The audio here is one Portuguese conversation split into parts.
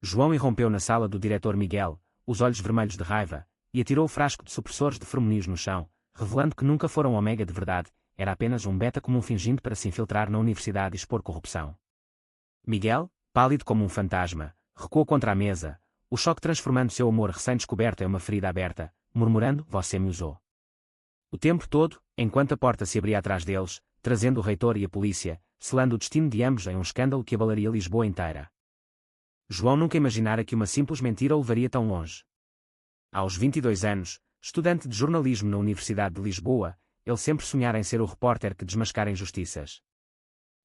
João irrompeu na sala do diretor Miguel, os olhos vermelhos de raiva, e atirou o frasco de supressores de fermonis no chão, revelando que nunca fora um Ômega de verdade, era apenas um beta comum fingindo para se infiltrar na universidade e expor corrupção. Miguel, pálido como um fantasma, recuou contra a mesa, o choque transformando seu amor recém-descoberto em uma ferida aberta, murmurando: "Você me usou." O tempo todo, enquanto a porta se abria atrás deles, trazendo o reitor e a polícia, selando o destino de ambos em um escândalo que abalaria Lisboa inteira. João nunca imaginara que uma simples mentira o levaria tão longe. Aos 22 anos, estudante de jornalismo na Universidade de Lisboa, ele sempre sonhara em ser o repórter que desmascara injustiças.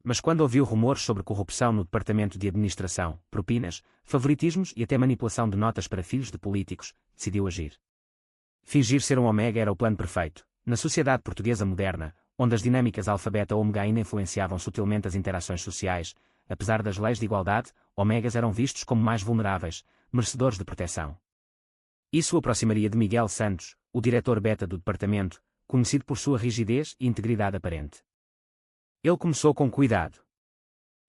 Mas quando ouviu rumores sobre corrupção no departamento de administração, propinas, favoritismos e até manipulação de notas para filhos de políticos, decidiu agir. Fingir ser um Ômega era o plano perfeito. Na sociedade portuguesa moderna, onde as dinâmicas alfabeta-ômega ainda influenciavam sutilmente as interações sociais, apesar das leis de igualdade, Ômegas eram vistos como mais vulneráveis, merecedores de proteção. Isso o aproximaria de Miguel Santos, o diretor beta do departamento, conhecido por sua rigidez e integridade aparente. Ele começou com cuidado.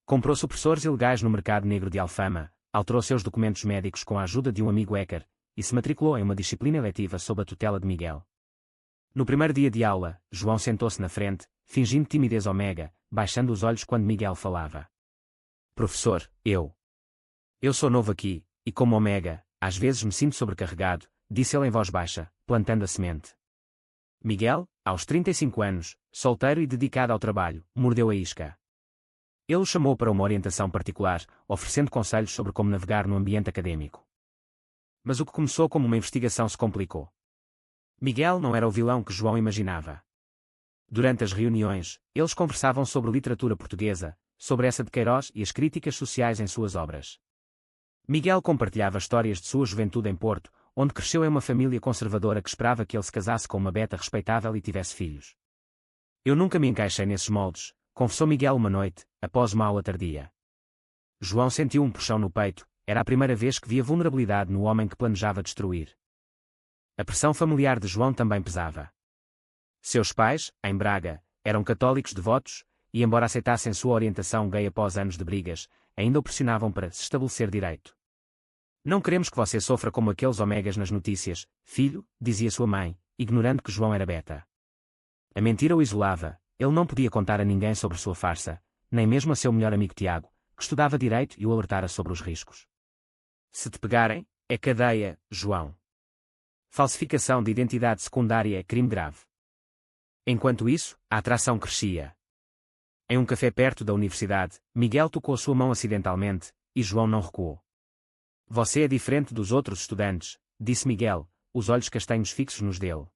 Comprou supressores ilegais no mercado negro de Alfama, alterou seus documentos médicos com a ajuda de um amigo hacker, e se matriculou em uma disciplina eletiva sob a tutela de Miguel. No primeiro dia de aula, João sentou-se na frente, fingindo timidez Ômega, baixando os olhos quando Miguel falava. "Professor, eu sou novo aqui, e como Ômega, às vezes me sinto sobrecarregado", disse ele em voz baixa, plantando a semente. Miguel, aos 35 anos, solteiro e dedicado ao trabalho, mordeu a isca. Ele o chamou para uma orientação particular, oferecendo conselhos sobre como navegar no ambiente acadêmico. Mas o que começou como uma investigação se complicou. Miguel não era o vilão que João imaginava. Durante as reuniões, eles conversavam sobre literatura portuguesa, sobre essa de Queiroz e as críticas sociais em suas obras. Miguel compartilhava histórias de sua juventude em Porto, onde cresceu em uma família conservadora que esperava que ele se casasse com uma beta respeitável e tivesse filhos. "Eu nunca me encaixei nesses moldes", confessou Miguel uma noite, após uma aula tardia. João sentiu um puxão no peito, era a primeira vez que via vulnerabilidade no homem que planejava destruir. A pressão familiar de João também pesava. Seus pais, em Braga, eram católicos devotos, e embora aceitassem sua orientação gay após anos de brigas, ainda o pressionavam para se estabelecer direito. "Não queremos que você sofra como aqueles Ômegas nas notícias, filho", dizia sua mãe, ignorando que João era beta. A mentira o isolava, ele não podia contar a ninguém sobre sua farsa, nem mesmo a seu melhor amigo Tiago, que estudava direito e o alertara sobre os riscos. "Se te pegarem, é cadeia, João. Falsificação de identidade secundária é crime grave." Enquanto isso, a atração crescia. Em um café perto da universidade, Miguel tocou sua mão acidentalmente, e João não recuou. "Você é diferente dos outros estudantes", disse Miguel, os olhos castanhos fixos nos dele.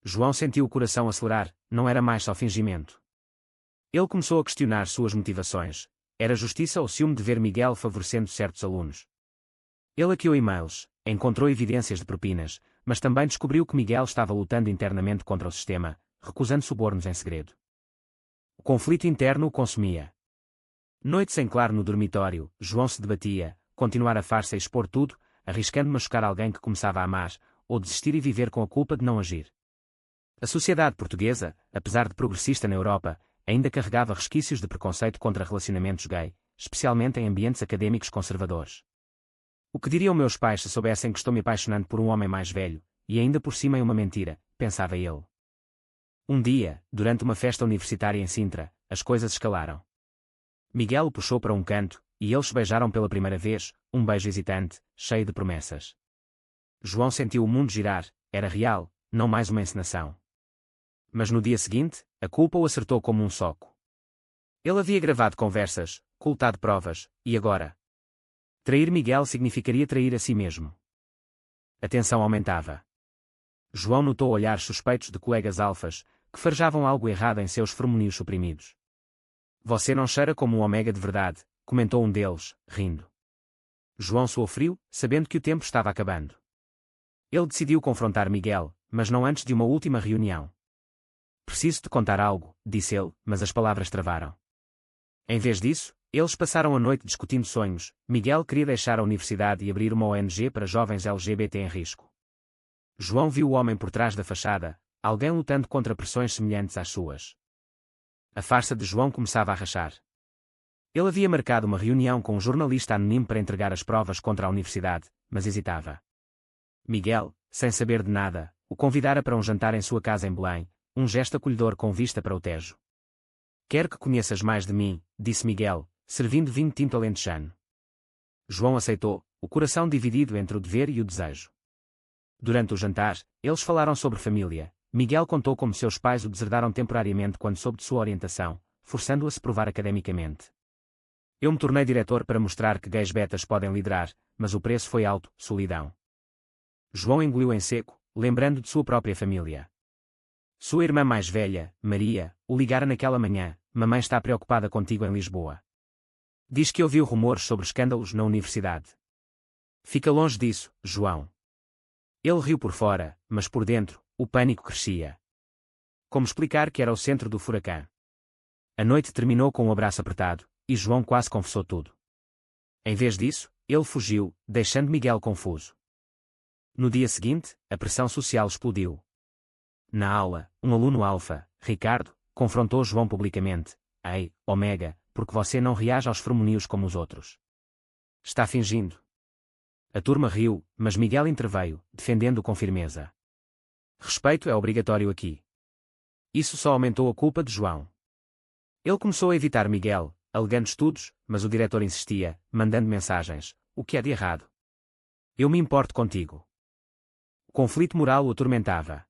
João sentiu o coração acelerar, não era mais só fingimento. Ele começou a questionar suas motivações. Era justiça ou ciúme de ver Miguel favorecendo certos alunos? Ele hackeou e-mails, encontrou evidências de propinas, mas também descobriu que Miguel estava lutando internamente contra o sistema, recusando subornos em segredo. O conflito interno o consumia. Noites em claro no dormitório, João se debatia: continuar a farsa e expor tudo, arriscando machucar alguém que começava a amar, ou desistir e viver com a culpa de não agir. A sociedade portuguesa, apesar de progressista na Europa, ainda carregava resquícios de preconceito contra relacionamentos gay, especialmente em ambientes académicos conservadores. "O que diriam meus pais se soubessem que estou me apaixonando por um homem mais velho, e ainda por cima é uma mentira", pensava ele. Um dia, durante uma festa universitária em Sintra, as coisas escalaram. Miguel o puxou para um canto, e eles se beijaram pela primeira vez, um beijo hesitante, cheio de promessas. João sentiu o mundo girar, era real, não mais uma encenação. Mas no dia seguinte, a culpa o acertou como um soco. Ele havia gravado conversas, coletado provas, e agora? Trair Miguel significaria trair a si mesmo. A tensão aumentava. João notou olhares suspeitos de colegas alfas, que farejavam algo errado em seus fermoninhos suprimidos. "Você não cheira como um Ômega de verdade", comentou um deles, rindo. João suou frio, sabendo que o tempo estava acabando. Ele decidiu confrontar Miguel, mas não antes de uma última reunião. "Preciso te contar algo", disse ele, mas as palavras travaram. Em vez disso, eles passaram a noite discutindo sonhos. Miguel queria deixar a universidade e abrir uma ONG para jovens LGBT em risco. João viu o homem por trás da fachada, alguém lutando contra pressões semelhantes às suas. A farsa de João começava a rachar. Ele havia marcado uma reunião com um jornalista anónimo para entregar as provas contra a universidade, mas hesitava. Miguel, sem saber de nada, o convidara para um jantar em sua casa em Belém, um gesto acolhedor com vista para o Tejo. Quero que conheças mais de mim, disse Miguel, servindo vinho tinto alentejano. João aceitou, o coração dividido entre o dever e o desejo. Durante o jantar, eles falaram sobre família. Miguel contou como seus pais o deserdaram temporariamente quando soube de sua orientação, forçando-o a se provar academicamente. Eu me tornei diretor para mostrar que gays betas podem liderar, mas o preço foi alto, solidão. João engoliu em seco, lembrando de sua própria família. Sua irmã mais velha, Maria, o ligara naquela manhã: mamãe está preocupada contigo em Lisboa. Diz que ouviu rumores sobre escândalos na universidade. Fica longe disso, João. Ele riu por fora, mas por dentro, o pânico crescia. Como explicar que era o centro do furacão? A noite terminou com um abraço apertado, e João quase confessou tudo. Em vez disso, ele fugiu, deixando Miguel confuso. No dia seguinte, a pressão social explodiu. Na aula, um aluno alfa, Ricardo, confrontou João publicamente. Ei, Omega, porque você não reage aos fermonios como os outros? Está fingindo. A turma riu, mas Miguel interveio, defendendo-o com firmeza. Respeito é obrigatório aqui. Isso só aumentou a culpa de João. Ele começou a evitar Miguel, alegando estudos, mas o diretor insistia, mandando mensagens: o que é de errado? Eu me importo contigo. O conflito moral o atormentava.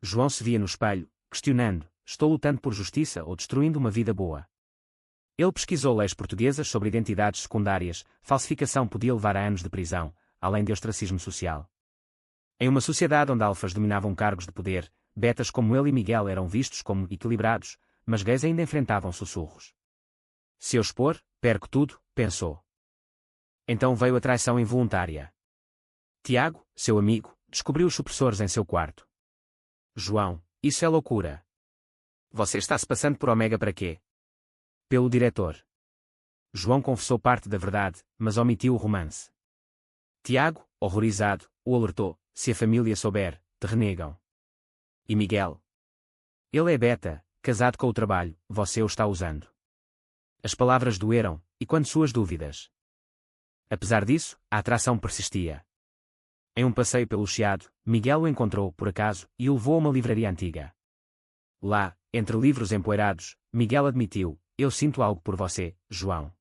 João se via no espelho, questionando: estou lutando por justiça ou destruindo uma vida boa? Ele pesquisou leis portuguesas sobre identidades secundárias. Falsificação podia levar a anos de prisão, além de ostracismo social. Em uma sociedade onde alfas dominavam cargos de poder, betas como ele e Miguel eram vistos como equilibrados, mas gays ainda enfrentavam sussurros. Se eu expor, perco tudo, pensou. Então veio a traição involuntária. Tiago, seu amigo, descobriu os supressores em seu quarto. João, isso é loucura. Você está se passando por Omega para quê? Pelo diretor. João confessou parte da verdade, mas omitiu o romance. Tiago, horrorizado, o alertou: se a família souber, te renegam. E Miguel? Ele é beta, casado com o trabalho, você o está usando. As palavras doeram, e quando suas dúvidas. Apesar disso, a atração persistia. Em um passeio pelo Chiado, Miguel o encontrou, por acaso, e o levou a uma livraria antiga. Lá, entre livros empoeirados, Miguel admitiu: eu sinto algo por você, João.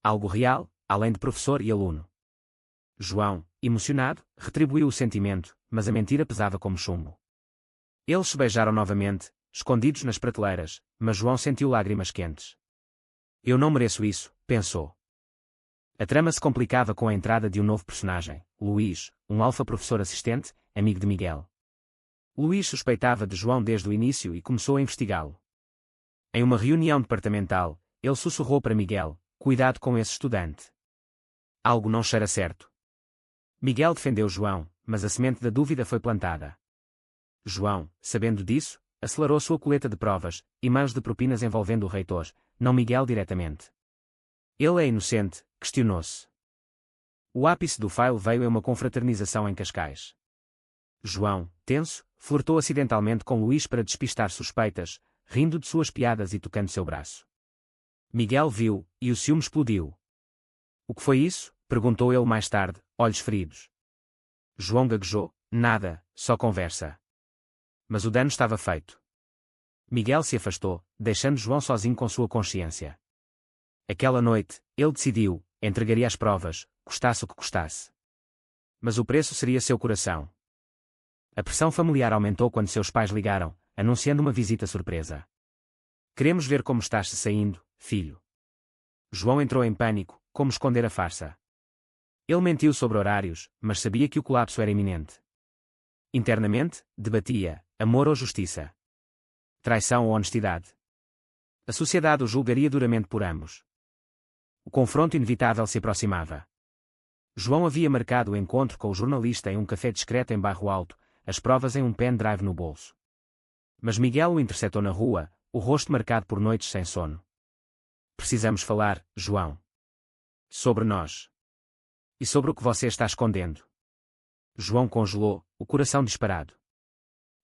Algo real, além de professor e aluno. João, emocionado, retribuiu o sentimento, mas a mentira pesava como chumbo. Eles se beijaram novamente, escondidos nas prateleiras, mas João sentiu lágrimas quentes. Eu não mereço isso, pensou. A trama se complicava com a entrada de um novo personagem, Luís, um alfa professor assistente, amigo de Miguel. Luís suspeitava de João desde o início e começou a investigá-lo. Em uma reunião departamental, ele sussurrou para Miguel: cuidado com esse estudante. Algo não cheira certo. Miguel defendeu João, mas a semente da dúvida foi plantada. João, sabendo disso, acelerou sua coleta de provas, e-mails de propinas envolvendo o reitor, não Miguel diretamente. Ele é inocente, questionou-se. O ápice do file veio em uma confraternização em Cascais. João, tenso, flertou acidentalmente com Luís para despistar suspeitas, rindo de suas piadas e tocando seu braço. Miguel viu, e o ciúme explodiu. O que foi isso? Perguntou ele mais tarde, olhos feridos. João gaguejou: nada, só conversa. Mas o dano estava feito. Miguel se afastou, deixando João sozinho com sua consciência. Aquela noite, ele decidiu: entregaria as provas, custasse o que custasse. Mas o preço seria seu coração. A pressão familiar aumentou quando seus pais ligaram, anunciando uma visita surpresa. Queremos ver como estás se saindo, filho. João entrou em pânico, como esconder a farsa. Ele mentiu sobre horários, mas sabia que o colapso era iminente. Internamente, debatia: amor ou justiça? Traição ou honestidade? A sociedade o julgaria duramente por ambos. O confronto inevitável se aproximava. João havia marcado o encontro com o jornalista em um café discreto em Bairro Alto, as provas em um pendrive no bolso. Mas Miguel o interceptou na rua, o rosto marcado por noites sem sono. Precisamos falar, João. Sobre nós. E sobre o que você está escondendo. João congelou, o coração disparado.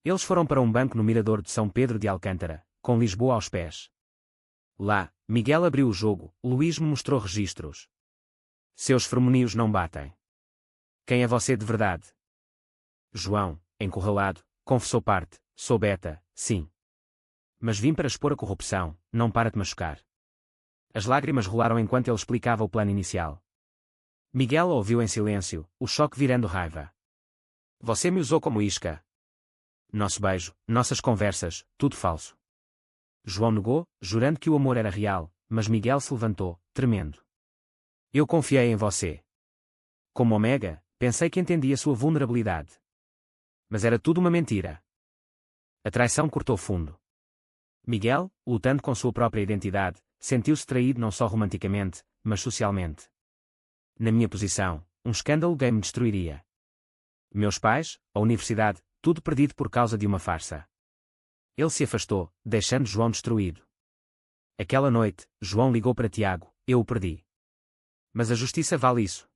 Eles foram para um banco no mirador de São Pedro de Alcântara, com Lisboa aos pés. Lá, Miguel abriu o jogo, Luís me mostrou registros. Seus fermonios não batem. Quem é você de verdade? João, encurralado, confessou parte, sou beta, sim. Mas vim para expor a corrupção, não para te machucar. As lágrimas rolaram enquanto ele explicava o plano inicial. Miguel ouviu em silêncio, o choque virando raiva. Você me usou como isca. Nosso beijo, nossas conversas, tudo falso. João negou, jurando que o amor era real, mas Miguel se levantou, tremendo. Eu confiei em você. Como Omega, pensei que entendia sua vulnerabilidade. Mas era tudo uma mentira. A traição cortou fundo. Miguel, lutando com sua própria identidade, sentiu-se traído não só romanticamente, mas socialmente. Na minha posição, um escândalo gay me destruiria. Meus pais, a universidade, tudo perdido por causa de uma farsa. Ele se afastou, deixando João destruído. Aquela noite, João ligou para Tiago, eu o perdi. Mas a justiça vale isso.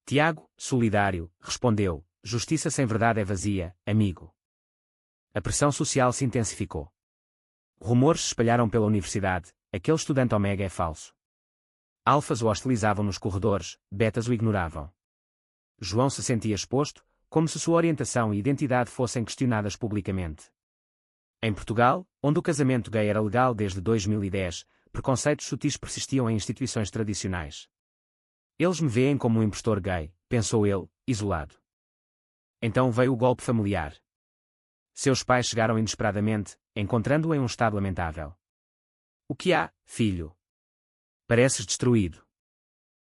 Tiago, solidário, respondeu, justiça sem verdade é vazia, amigo. A pressão social se intensificou. Rumores se espalharam pela universidade, aquele estudante Omega é falso. Alfas o hostilizavam nos corredores, betas o ignoravam. João se sentia exposto, como se sua orientação e identidade fossem questionadas publicamente. Em Portugal, onde o casamento gay era legal desde 2010, preconceitos sutis persistiam em instituições tradicionais. Eles me veem como um impostor gay, pensou ele, isolado. Então veio o golpe familiar. Seus pais chegaram inesperadamente, encontrando-o em um estado lamentável. O que há, filho? Pareces destruído.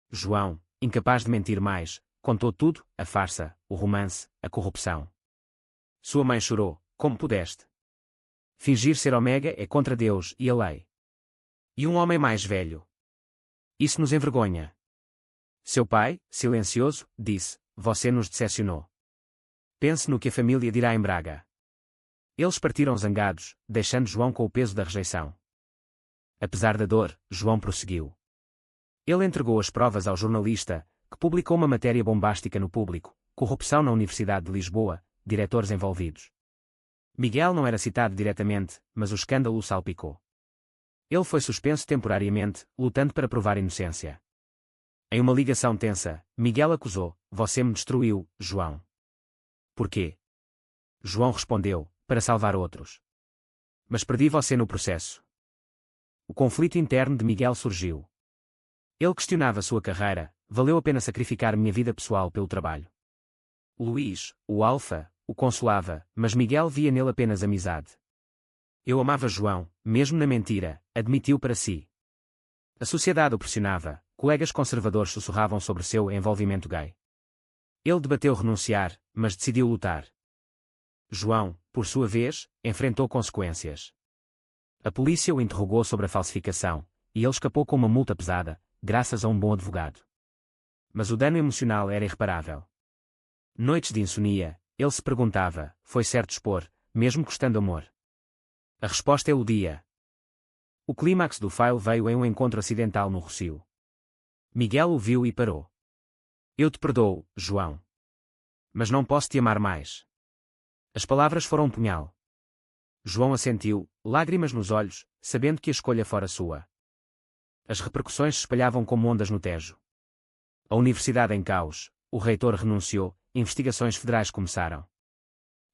João, incapaz de mentir mais, contou tudo, a farsa, o romance, a corrupção. Sua mãe chorou, como pudeste. Fingir ser Omega é contra Deus e a lei. E um homem mais velho. Isso nos envergonha. Seu pai, silencioso, disse, você nos decepcionou. Pense no que a família dirá em Braga. Eles partiram zangados, deixando João com o peso da rejeição. Apesar da dor, João prosseguiu. Ele entregou as provas ao jornalista, que publicou uma matéria bombástica no Público, corrupção na Universidade de Lisboa, diretores envolvidos. Miguel não era citado diretamente, mas o escândalo o salpicou. Ele foi suspenso temporariamente, lutando para provar inocência. Em uma ligação tensa, Miguel acusou, você me destruiu, João. Por quê? João respondeu, para salvar outros. Mas perdi você no processo. O conflito interno de Miguel surgiu. Ele questionava sua carreira, valeu a pena sacrificar minha vida pessoal pelo trabalho. Luís, o alfa, o consolava, mas Miguel via nele apenas amizade. Eu amava João, mesmo na mentira, admitiu para si. A sociedade o pressionava, colegas conservadores sussurravam sobre seu envolvimento gay. Ele debateu renunciar, mas decidiu lutar. João, por sua vez, enfrentou consequências. A polícia o interrogou sobre a falsificação, e ele escapou com uma multa pesada, graças a um bom advogado. Mas o dano emocional era irreparável. Noites de insônia, ele se perguntava, foi certo expor, mesmo custando amor? A resposta eludia. O clímax do file veio em um encontro acidental no Rossio. Miguel o viu e parou. Eu te perdoo, João. Mas não posso te amar mais. As palavras foram um punhal. João assentiu, lágrimas nos olhos, sabendo que a escolha fora sua. As repercussões se espalhavam como ondas no Tejo. A universidade em caos, o reitor renunciou, investigações federais começaram.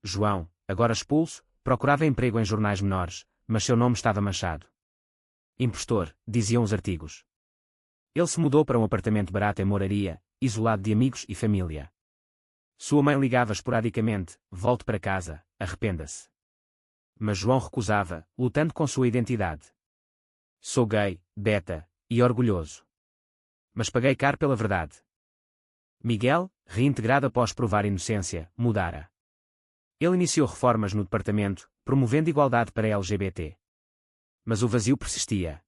João, agora expulso, procurava emprego em jornais menores, mas seu nome estava manchado. Impostor, diziam os artigos. Ele se mudou para um apartamento barato em Moraria, isolado de amigos e família. Sua mãe ligava esporadicamente, volte para casa, arrependa-se. Mas João recusava, lutando com sua identidade. Sou gay, beta, e orgulhoso. Mas paguei caro pela verdade. Miguel, reintegrado após provar inocência, mudara. Ele iniciou reformas no departamento, promovendo igualdade para LGBT. Mas o vazio persistia.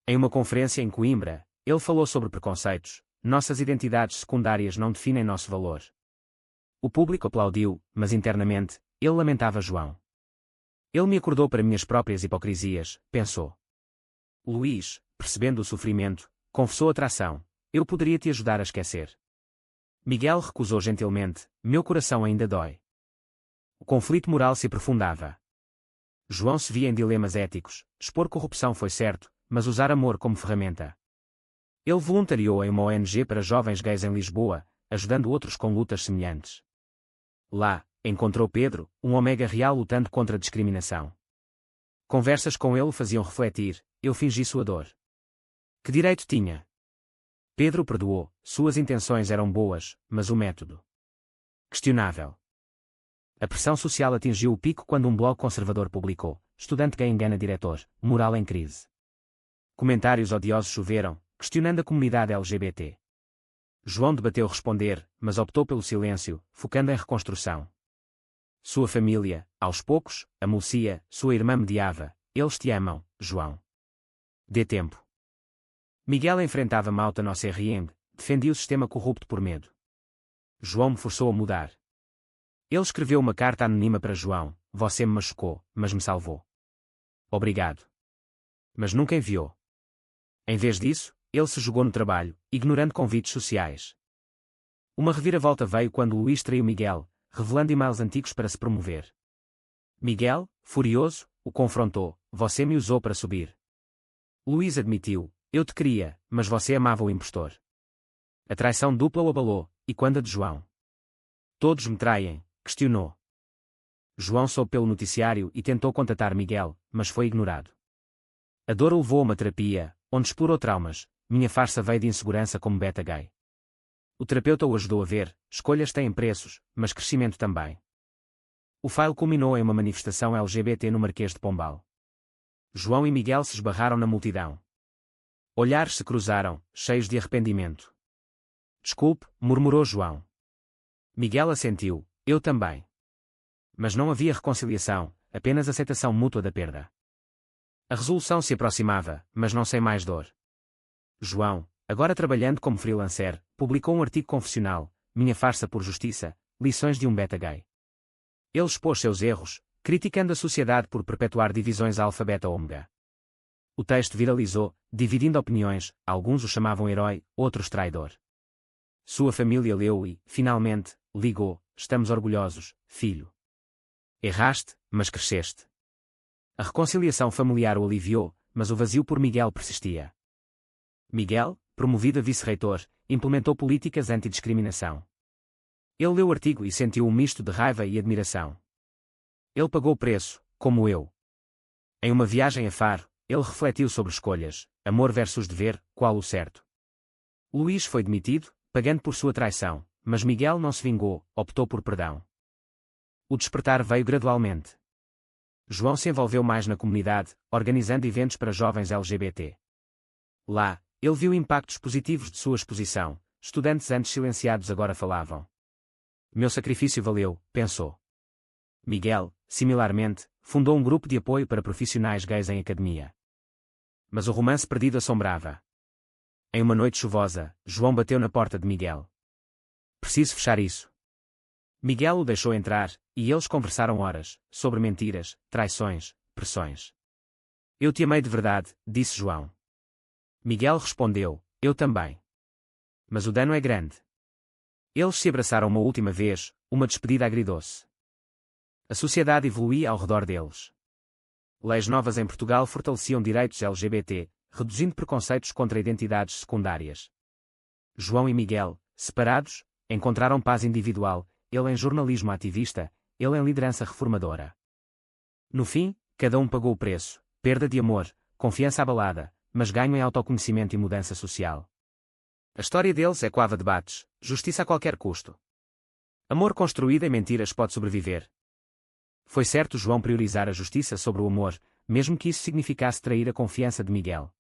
Em uma conferência em Coimbra, ele falou sobre preconceitos, nossas identidades secundárias não definem nosso valor. O público aplaudiu, mas internamente, ele lamentava João. Ele me acordou para minhas próprias hipocrisias, pensou. Luís, percebendo o sofrimento, confessou a traição, eu poderia te ajudar a esquecer. Miguel recusou gentilmente, meu coração ainda dói. O conflito moral se aprofundava. João se via em dilemas éticos. Expor corrupção foi certo, mas usar amor como ferramenta. Ele voluntariou em uma ONG para jovens gays em Lisboa, ajudando outros com lutas semelhantes. Lá, encontrou Pedro, um ômega real lutando contra a discriminação. Conversas com ele o faziam refletir. Eu fingi sua dor. Que direito tinha? Pedro perdoou. Suas intenções eram boas, mas o método questionável. A pressão social atingiu o pico quando um blog conservador publicou: estudante gay engana diretor, moral em crise. Comentários odiosos choveram, questionando a comunidade LGBT. João debateu responder, mas optou pelo silêncio, focando em reconstrução. Sua família, aos poucos, amolecia, sua irmã mediava: eles te amam, João. Dê tempo. Miguel enfrentava Mauta no CRM, defendia o sistema corrupto por medo. João me forçou a mudar. Ele escreveu uma carta anônima para João: você me machucou, mas me salvou. Obrigado. Mas nunca enviou. Em vez disso, ele se jogou no trabalho, ignorando convites sociais. Uma reviravolta veio quando Luís traiu Miguel, revelando e-mails antigos para se promover. Miguel, furioso, o confrontou: você me usou para subir. Luís admitiu: eu te queria, mas você amava o impostor. A traição dupla o abalou, e quando a de João? Todos me traem, questionou. João soube pelo noticiário e tentou contatar Miguel, mas foi ignorado. A dor o levou a uma terapia, onde explorou traumas. Minha farsa veio de insegurança como beta gay. O terapeuta o ajudou a ver: escolhas têm preços, mas crescimento também. O file culminou em uma manifestação LGBT no Marquês de Pombal. João e Miguel se esbarraram na multidão. Olhares se cruzaram, cheios de arrependimento. Desculpe, murmurou João. Miguel assentiu: eu também. Mas não havia reconciliação, apenas aceitação mútua da perda. A resolução se aproximava, mas não sem mais dor. João, agora trabalhando como freelancer, publicou um artigo confessional: minha farsa por justiça, lições de um beta gay. Ele expôs seus erros, criticando a sociedade por perpetuar divisões alfa-beta-ômega. O texto viralizou, dividindo opiniões, alguns o chamavam herói, outros traidor. Sua família leu e, finalmente, ligou: estamos orgulhosos, filho. Erraste, mas cresceste. A reconciliação familiar o aliviou, mas o vazio por Miguel persistia. Miguel, promovido a vice-reitor, implementou políticas antidiscriminação. Ele leu o artigo e sentiu um misto de raiva e admiração. Ele pagou o preço, como eu. Em uma viagem a Faro, ele refletiu sobre escolhas: amor versus dever, qual o certo. Luís foi demitido, pagando por sua traição, mas Miguel não se vingou, optou por perdão. O despertar veio gradualmente. João se envolveu mais na comunidade, organizando eventos para jovens LGBT. Lá, ele viu impactos positivos de sua exposição: estudantes antes silenciados agora falavam. Meu sacrifício valeu, pensou. Miguel, similarmente, fundou um grupo de apoio para profissionais gays em academia. Mas o romance perdido assombrava. Em uma noite chuvosa, João bateu na porta de Miguel. Preciso fechar isso. Miguel o deixou entrar, e eles conversaram horas, sobre mentiras, traições, pressões. Eu te amei de verdade, disse João. Miguel respondeu: eu também. Mas o dano é grande. Eles se abraçaram uma última vez, uma despedida agridoce. A sociedade evoluía ao redor deles. Leis novas em Portugal fortaleciam direitos LGBT, reduzindo preconceitos contra identidades secundárias. João e Miguel, separados, encontraram paz individual, ele em jornalismo ativista, ele em liderança reformadora. No fim, cada um pagou o preço: perda de amor, confiança abalada, mas ganho em autoconhecimento e mudança social. A história deles ecoava debates: justiça a qualquer custo. Amor construído em mentiras pode sobreviver. Foi certo João priorizar a justiça sobre o amor, mesmo que isso significasse trair a confiança de Miguel.